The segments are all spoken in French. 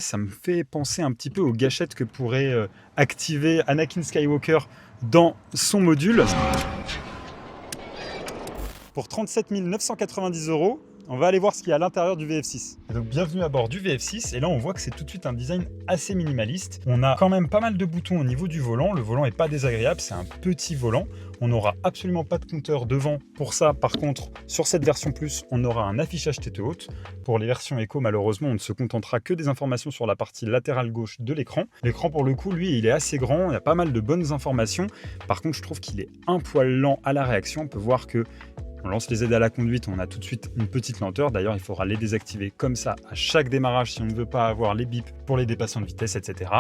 ça me fait penser un petit peu aux gâchettes que pourrait activer Anakin Skywalker dans son module. Pour 37 990 €, on va aller voir ce qu'il y a à l'intérieur du VF6. Et donc bienvenue à bord du VF6, et là on voit que c'est tout de suite un design assez minimaliste. On a quand même pas mal de boutons au niveau du volant, le volant n'est pas désagréable, c'est un petit volant. On n'aura absolument pas de compteur devant. Pour ça, par contre, sur cette version Plus, on aura un affichage tête haute. Pour les versions Eco, malheureusement, on ne se contentera que des informations sur la partie latérale gauche de l'écran. L'écran, pour le coup, lui, il est assez grand, il y a pas mal de bonnes informations. Par contre, je trouve qu'il est un poil lent à la réaction. On peut voir que on lance les aides à la conduite, on a tout de suite une petite lenteur. D'ailleurs, il faudra les désactiver comme ça à chaque démarrage si on ne veut pas avoir les bips pour les dépassements de vitesse, etc.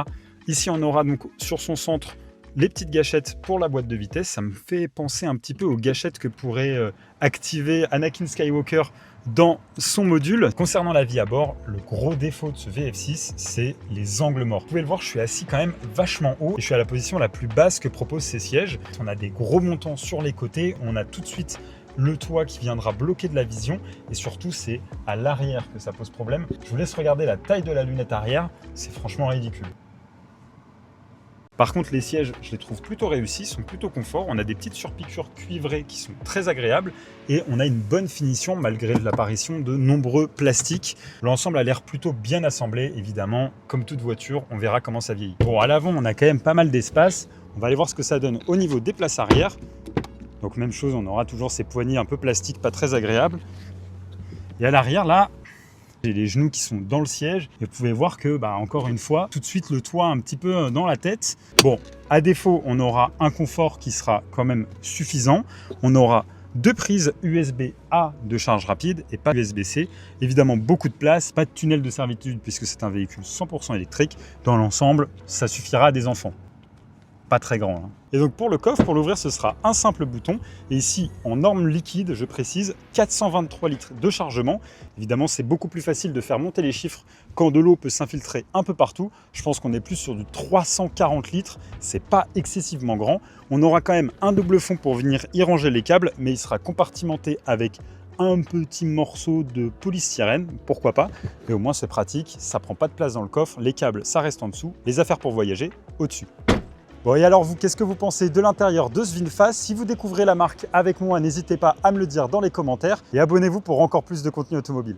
Ici, on aura donc sur son centre les petites gâchettes pour la boîte de vitesse. Ça me fait penser un petit peu aux gâchettes que pourrait activer Anakin Skywalker dans son module. Concernant la vie à bord, le gros défaut de ce VF6, c'est les angles morts. Vous pouvez le voir, je suis assis quand même vachement haut et je suis à la position la plus basse que proposent ces sièges. On a des gros montants sur les côtés, on a tout de suite le toit qui viendra bloquer de la vision, et surtout c'est à l'arrière que ça pose problème. Je vous laisse regarder la taille de la lunette arrière, c'est franchement ridicule. Par contre, les sièges, je les trouve plutôt réussis, sont plutôt confort. On a des petites surpiqûres cuivrées qui sont très agréables et on a une bonne finition malgré l'apparition de nombreux plastiques. L'ensemble a l'air plutôt bien assemblé, évidemment. Comme toute voiture, on verra comment ça vieillit. Bon, à l'avant, on a quand même pas mal d'espace. On va aller voir ce que ça donne au niveau des places arrière. Donc même chose, on aura toujours ces poignées un peu plastiques, pas très agréables. Et à l'arrière, là, j'ai les genoux qui sont dans le siège. Et vous pouvez voir que, encore une fois, tout de suite le toit un petit peu dans la tête. Bon, à défaut, on aura un confort qui sera quand même suffisant. On aura deux prises USB-A de charge rapide et pas USB-C. Évidemment, beaucoup de place, pas de tunnel de servitude puisque c'est un véhicule 100% électrique. Dans l'ensemble, ça suffira à des enfants. Pas très grand. Hein. Et donc pour le coffre, pour l'ouvrir, ce sera un simple bouton. Et ici, en norme liquide, je précise, 423 litres de chargement. Évidemment, c'est beaucoup plus facile de faire monter les chiffres quand de l'eau peut s'infiltrer un peu partout. Je pense qu'on est plus sur du 340 litres. C'est pas excessivement grand. On aura quand même un double fond pour venir y ranger les câbles, mais il sera compartimenté avec un petit morceau de polystyrène, pourquoi pas. Mais au moins, c'est pratique. Ça prend pas de place dans le coffre. Les câbles, ça reste en dessous. Les affaires pour voyager, au-dessus. Bon, et alors vous, qu'est-ce que vous pensez de l'intérieur de ce VinFast? Si vous découvrez la marque avec moi, n'hésitez pas à me le dire dans les commentaires et abonnez-vous pour encore plus de contenu automobile.